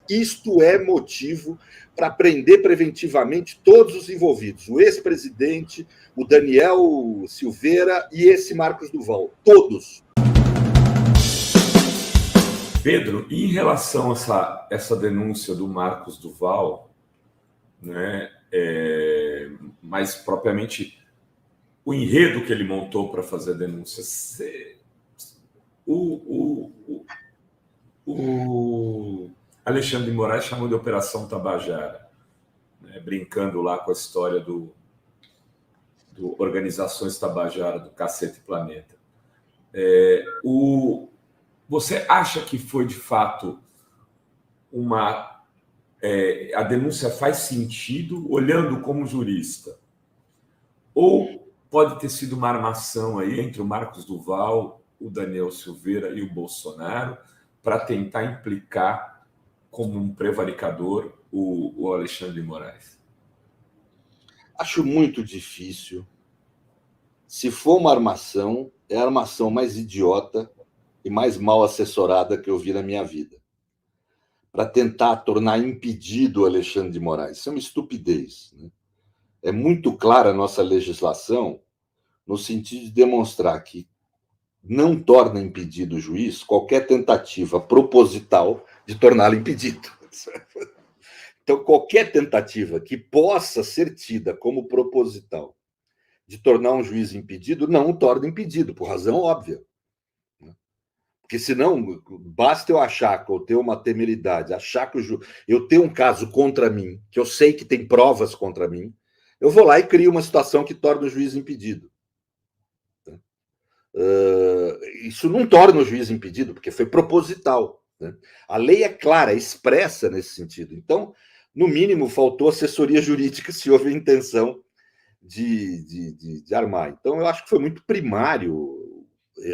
Isto é motivo para prender preventivamente todos os envolvidos. O ex-presidente, o Daniel Silveira e esse Marcos Duval. Todos. Pedro, em relação a essa denúncia do Marcos Duval, né, mais propriamente o enredo que ele montou para fazer a denúncia, o Alexandre de Moraes chamou de Operação Tabajara, né, brincando lá com a história do Organizações Tabajara, do Cacete Planeta. Você acha que foi, de fato, a denúncia faz sentido, olhando como jurista? Ou pode ter sido uma armação aí entre o Marcos Duval, o Daniel Silveira e o Bolsonaro para tentar implicar como um prevaricador o Alexandre de Moraes? Acho muito difícil. Se for uma armação, é a armação mais idiota e mais mal assessorada que eu vi na minha vida. Para tentar tornar impedido o Alexandre de Moraes. Isso é uma estupidez. Né? É muito clara a nossa legislação no sentido de demonstrar que não torna impedido o juiz qualquer tentativa proposital de torná-lo impedido. Então, qualquer tentativa que possa ser tida como proposital de tornar um juiz impedido, não o torna impedido, por razão óbvia. Porque senão, basta eu achar que eu tenho uma temeridade, achar que eu tenho um caso contra mim, que eu sei que tem provas contra mim, eu vou lá e crio uma situação que torna o juiz impedido. Isso não torna o juiz impedido, porque foi proposital. Né? A lei é clara, é expressa nesse sentido. Então, no mínimo, faltou assessoria jurídica se houve a intenção de armar. Então, eu acho que foi muito primário.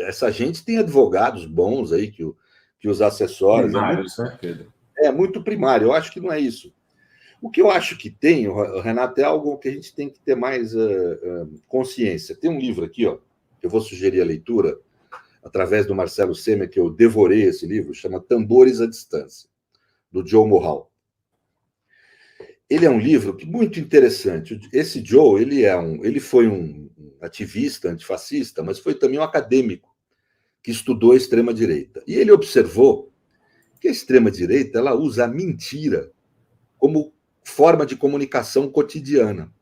Essa gente tem advogados bons aí que os assessores. Primários, né, Pedro? É muito primário. Eu acho que não é isso. O que eu acho que tem, Renato, é algo que a gente tem que ter mais consciência. Tem um livro aqui, ó, que eu vou sugerir a leitura, através do Marcelo Semer, que eu devorei esse livro, chama Tambores à Distância, do Joe Morral. Ele é um livro muito interessante. Esse Joe, ele foi um ativista antifascista, mas foi também um acadêmico que estudou a extrema-direita. E ele observou que a extrema-direita ela usa a mentira como forma de comunicação cotidiana.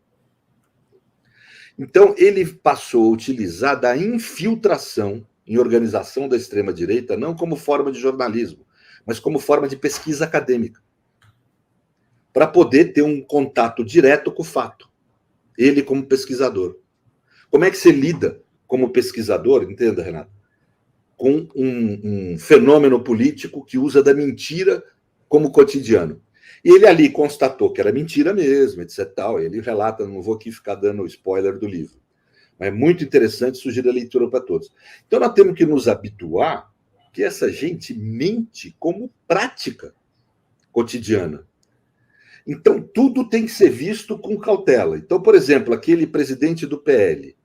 Então, ele passou a utilizar da infiltração em organização da extrema-direita, não como forma de jornalismo, mas como forma de pesquisa acadêmica, para poder ter um contato direto com o fato. Ele como pesquisador. Como é que você lida como pesquisador, entenda, Renato, com um fenômeno político que usa da mentira como cotidiano? E ele ali constatou que era mentira mesmo, etc. Tal. Ele relata, não vou aqui ficar dando spoiler do livro, mas é muito interessante, sugiro a leitura para todos. Então nós temos que nos habituar que essa gente mente como prática cotidiana. Então tudo tem que ser visto com cautela. Então, por exemplo, aquele presidente do PL,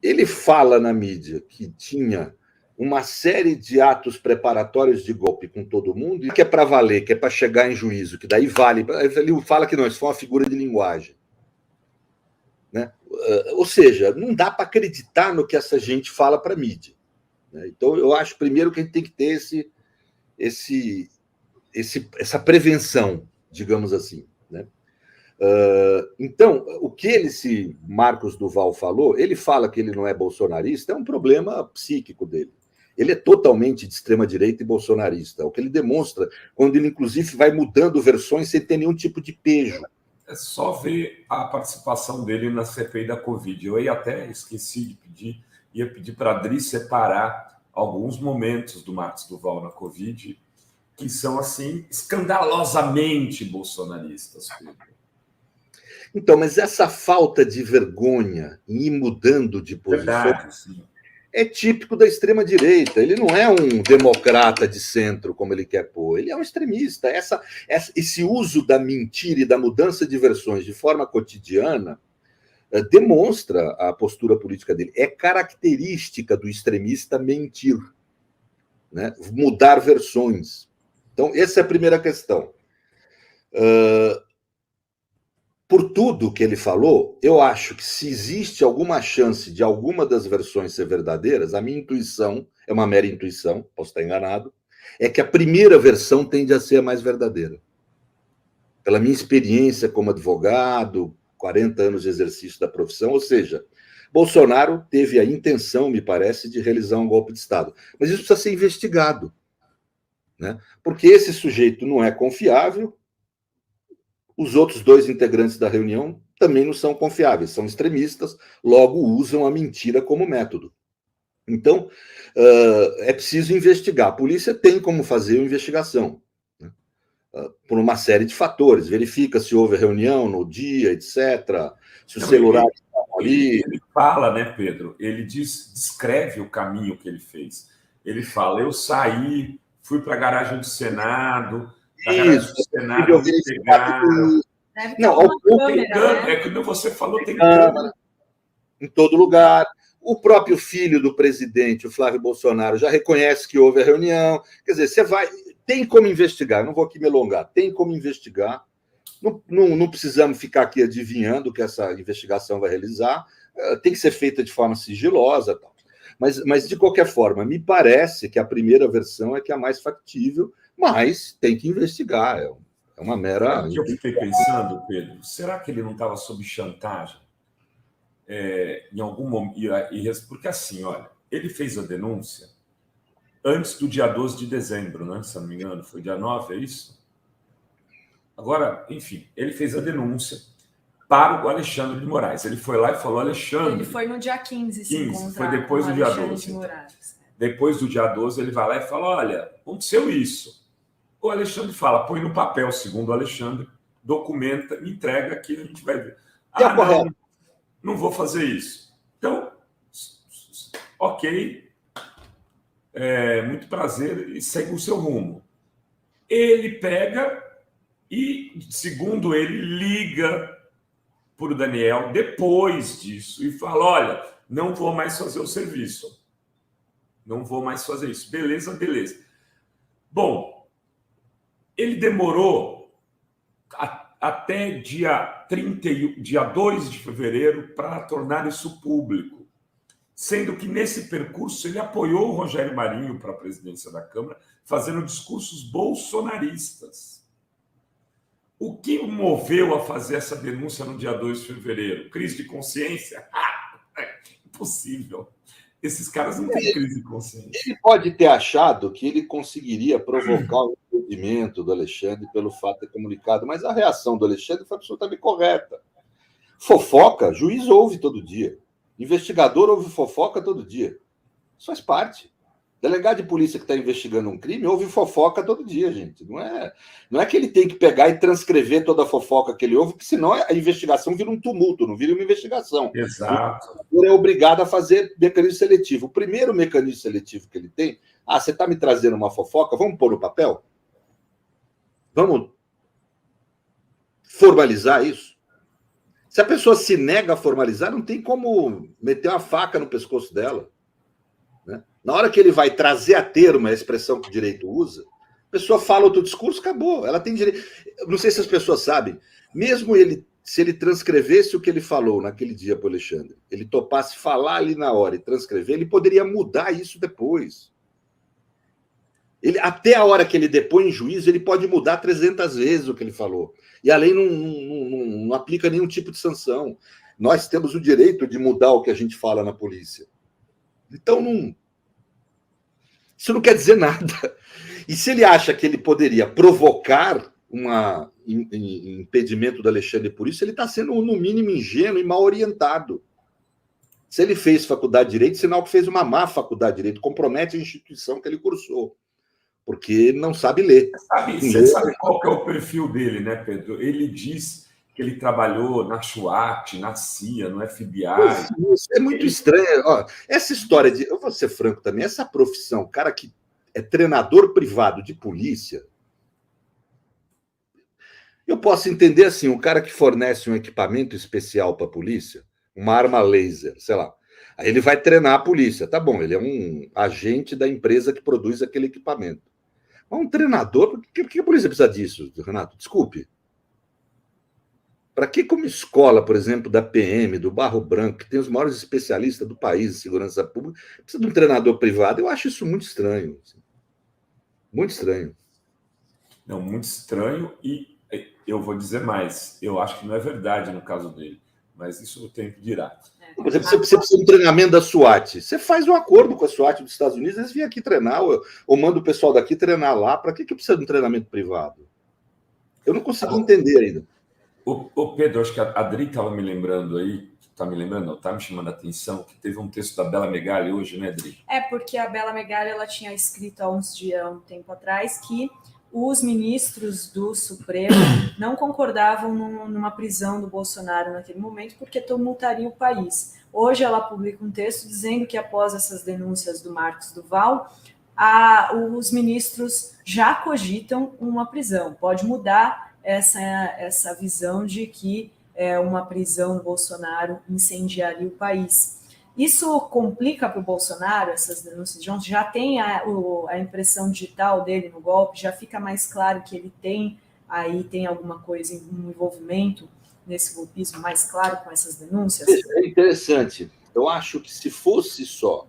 ele fala na mídia que tinha uma série de atos preparatórios de golpe com todo mundo, que é para valer, que é para chegar em juízo, que daí vale. Ele fala que não, isso foi uma figura de linguagem. Né? Ou seja, não dá para acreditar no que essa gente fala para a mídia. Né? Então, eu acho, primeiro, que a gente tem que ter essa prevenção, digamos assim. Né? Então, o que esse Marcos Duval falou, ele fala que ele não é bolsonarista, é um problema psíquico dele. Ele é totalmente de extrema-direita e bolsonarista, o que ele demonstra quando ele, inclusive, vai mudando versões sem ter nenhum tipo de pejo. É só ver a participação dele na CPI da Covid. Eu até esqueci de pedir, ia pedir para a Adri separar alguns momentos do Marcos Duval na Covid, que são, assim, escandalosamente bolsonaristas, Pedro. Então, mas essa falta de vergonha em ir mudando de posição é típico da extrema-direita. Ele não é um democrata de centro, como ele quer pôr. Ele é um extremista. Esse uso da mentira e da mudança de versões de forma cotidiana demonstra a postura política dele. É característica do extremista mentir, né? Mudar versões. Então, essa é a primeira questão. Por tudo que ele falou, eu acho que se existe alguma chance de alguma das versões ser verdadeiras, a minha intuição, é uma mera intuição, posso estar enganado, é que a primeira versão tende a ser a mais verdadeira. Pela minha experiência como advogado, 40 anos de exercício da profissão, ou seja, Bolsonaro teve a intenção, me parece, de realizar um golpe de Estado. Mas isso precisa ser investigado, né? Porque esse sujeito não é confiável, os outros 2 integrantes da reunião também não são confiáveis, são extremistas, logo usam a mentira como método. Então, é preciso investigar. A polícia tem como fazer uma investigação, né? Por uma série de fatores. Verifica se houve reunião no dia, etc. Se o celular estava ali. Ele fala, né, Pedro? Ele descreve o caminho que ele fez. Ele fala, eu saí, fui para a garagem do Senado, da garagem do Senado me pegaram. Não, tem câmera, né? Quando você falou, tem câmera em todo lugar. O próprio filho do presidente, o Flávio Bolsonaro, já reconhece que houve a reunião. Quer dizer, você vai... Tem como investigar, não vou aqui me alongar, tem como investigar. Não precisamos ficar aqui adivinhando o que essa investigação vai realizar. Tem que ser feita de forma sigilosa. Tal. Mas, de qualquer forma, me parece que a primeira versão é que é a mais factível, mas tem que investigar. É uma mera... O que eu fiquei pensando, Pedro, será que ele não estava sob chantagem? Em algum momento, porque assim, olha, ele fez a denúncia antes do dia 12 de dezembro, né? Se não me engano, foi dia 9, é isso? Agora, enfim, ele fez a denúncia para o Alexandre de Moraes. Ele foi lá e falou, Alexandre... Ele foi no dia 15 se encontrar foi depois do dia 12. De Moraes. Depois do dia 12, ele vai lá e fala, olha, aconteceu isso. O Alexandre fala, põe no papel, segundo o Alexandre, documenta, me entrega aqui, a gente vai ver. Não vou fazer isso. Então, ok, muito prazer, e segue o seu rumo. Ele pega e, segundo ele, liga para o Daniel depois disso e fala, olha, não vou mais fazer o serviço. Não vou mais fazer isso. Beleza, beleza. Bom, ele demorou até dia 2 de fevereiro para tornar isso público, sendo que nesse percurso ele apoiou o Rogério Marinho para a presidência da Câmara, fazendo discursos bolsonaristas. O que o moveu a fazer essa denúncia no dia 2 de fevereiro? Crise de consciência? Impossível. Esses caras não têm crise de consciência. Ele pode ter achado que ele conseguiria provocar o entendimento do Alexandre pelo fato de ter comunicado, mas a reação do Alexandre foi absolutamente correta. Fofoca, juiz ouve todo dia. Investigador ouve fofoca todo dia. Isso faz parte. Delegado de polícia que está investigando um crime ouve fofoca todo dia, gente. Não é que ele tem que pegar e transcrever toda a fofoca que ele ouve, porque senão a investigação vira um tumulto, não vira uma investigação. Exato. Ele é obrigado a fazer mecanismo seletivo. O primeiro mecanismo seletivo que ele tem, você está me trazendo uma fofoca, vamos pôr no papel? Vamos formalizar isso? Se a pessoa se nega a formalizar, não tem como meter uma faca no pescoço dela. Né? Na hora que ele vai trazer a termo a expressão que o direito usa, a pessoa fala outro discurso, acabou. Ela tem direito. Não sei se as pessoas sabem, mesmo se ele transcrevesse o que ele falou naquele dia para o Alexandre, ele topasse falar ali na hora e transcrever, ele poderia mudar isso depois. Até a hora que ele depõe em juízo, ele pode mudar 300 vezes o que ele falou. E a lei não aplica nenhum tipo de sanção. Nós temos o direito de mudar o que a gente fala na polícia. Então, isso não quer dizer nada. E se ele acha que ele poderia provocar um impedimento do Alexandre por isso, ele está sendo, no mínimo, ingênuo e mal orientado. Se ele fez faculdade de Direito, sinal que fez uma má faculdade de Direito, compromete a instituição que ele cursou, porque não sabe ler. Você sabe qual que é o perfil dele, né, Pedro? Ele diz que ele trabalhou na SWAT, na CIA, no FBI. Isso é muito estranho. Ó, essa história de... Eu vou ser franco também, essa profissão, cara que é treinador privado de polícia, eu posso entender assim, um cara que fornece um equipamento especial para a polícia, uma arma laser, sei lá. Aí ele vai treinar a polícia. Tá bom, ele é um agente da empresa que produz aquele equipamento. Um treinador, por que a polícia precisa disso, Renato? Desculpe. Para que, como escola, por exemplo, da PM, do Barro Branco, que tem os maiores especialistas do país em segurança pública, precisa de um treinador privado? Eu acho isso muito estranho. Assim. Muito estranho. Não, muito estranho, e eu vou dizer mais. Eu acho que não é verdade no caso dele, mas isso o tempo dirá. Por exemplo, você precisa de um treinamento da SWAT. Você faz um acordo com a SWAT dos Estados Unidos, eles vêm aqui treinar, ou manda o pessoal daqui treinar lá. Para que precisa de um treinamento privado? Eu não consigo entender ainda. O Pedro, acho que a Adri estava me lembrando aí, está me chamando a atenção, que teve um texto da Bela Megali hoje, né, Adri? Porque a Bela Megali ela tinha escrito há um tempo atrás que os ministros do Supremo não concordavam numa prisão do Bolsonaro naquele momento porque tumultuaria o país. Hoje ela publica um texto dizendo que após essas denúncias do Marcos Duval, os ministros já cogitam uma prisão. Pode mudar essa visão de que uma prisão do Bolsonaro incendiaria o país. Isso complica para o Bolsonaro, essas denúncias de ontem, já tem a impressão digital dele no golpe, já fica mais claro que ele tem alguma coisa, um envolvimento nesse golpismo mais claro com essas denúncias? É interessante. Eu acho que se fosse só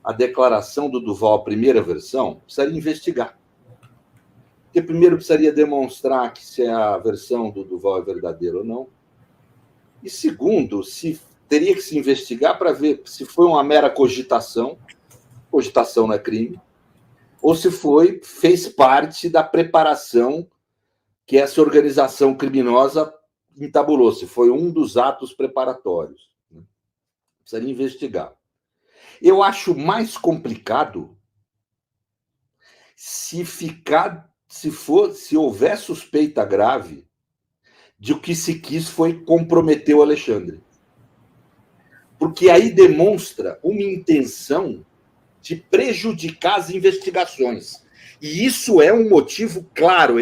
a declaração do Duval, a primeira versão, precisaria investigar. Porque primeiro precisaria demonstrar que se a versão do Duval é verdadeira ou não. E segundo, teria que se investigar para ver se foi uma mera cogitação não é crime, ou se fez parte da preparação que essa organização criminosa entabulou, se foi um dos atos preparatórios. Precisaria investigar. Eu acho mais complicado se houver suspeita grave de o que se quis foi comprometer o Alexandre. Porque aí demonstra uma intenção de prejudicar as investigações. E isso é um motivo claro.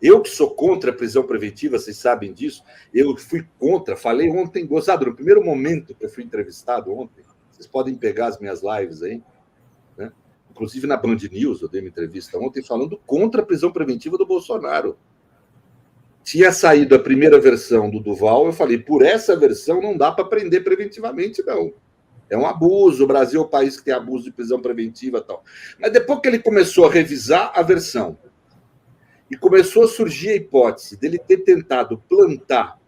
Eu que sou contra a prisão preventiva, vocês sabem disso, eu fui contra, falei ontem, gozado, no primeiro momento que eu fui entrevistado ontem, vocês podem pegar as minhas lives aí, né? Inclusive na Band News, eu dei uma entrevista ontem falando contra a prisão preventiva do Bolsonaro. Tinha saído a primeira versão do Duval, eu falei, por essa versão não dá para prender preventivamente, não. É um abuso, o Brasil é o país que tem abuso de prisão preventiva e tal. Mas depois que ele começou a revisar a versão e começou a surgir a hipótese dele ter tentado plantar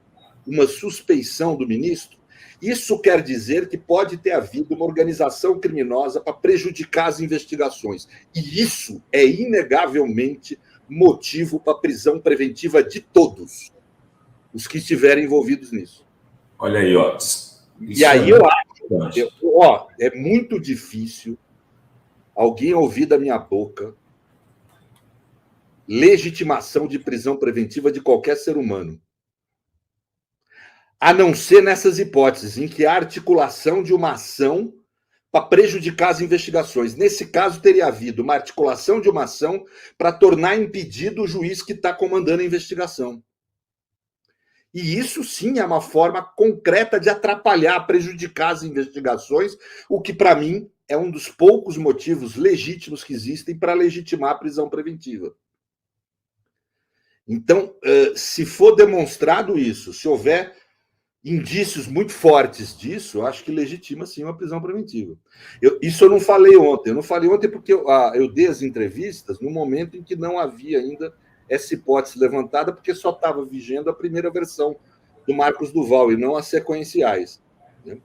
uma suspeição do ministro, isso quer dizer que pode ter havido uma organização criminosa para prejudicar as investigações. E isso é inegavelmente motivo para a prisão preventiva de todos os que estiverem envolvidos nisso. Olha aí, ó. E aí eu acho, é muito difícil alguém ouvir da minha boca legitimação de prisão preventiva de qualquer ser humano. A não ser nessas hipóteses em que há articulação de uma ação para prejudicar as investigações. Nesse caso, teria havido uma articulação de uma ação para tornar impedido o juiz que está comandando a investigação. E isso, sim, é uma forma concreta de atrapalhar, prejudicar as investigações, o que, para mim, é um dos poucos motivos legítimos que existem para legitimar a prisão preventiva. Então, se for demonstrado isso, se houver indícios muito fortes disso, eu acho que legitima, sim, uma prisão preventiva. Isso eu não falei ontem. Eu não falei ontem porque eu dei as entrevistas no momento em que não havia ainda essa hipótese levantada, porque só estava vigendo a primeira versão do Marcos Duval e não as sequenciais. Né?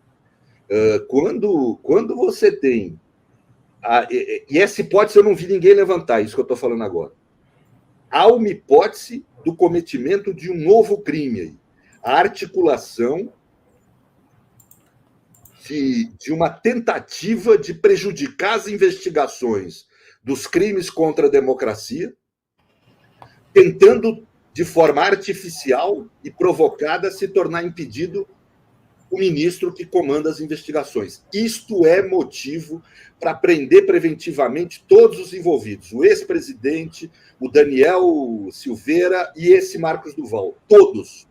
Quando você tem... e essa hipótese eu não vi ninguém levantar, isso que eu estou falando agora. Há uma hipótese do cometimento de um novo crime aí. A articulação de uma tentativa de prejudicar as investigações dos crimes contra a democracia, tentando, de forma artificial e provocada, se tornar impedido o ministro que comanda as investigações. Isto é motivo para prender preventivamente todos os envolvidos, o ex-presidente, o Daniel Silveira e esse Marcos Duval, todos.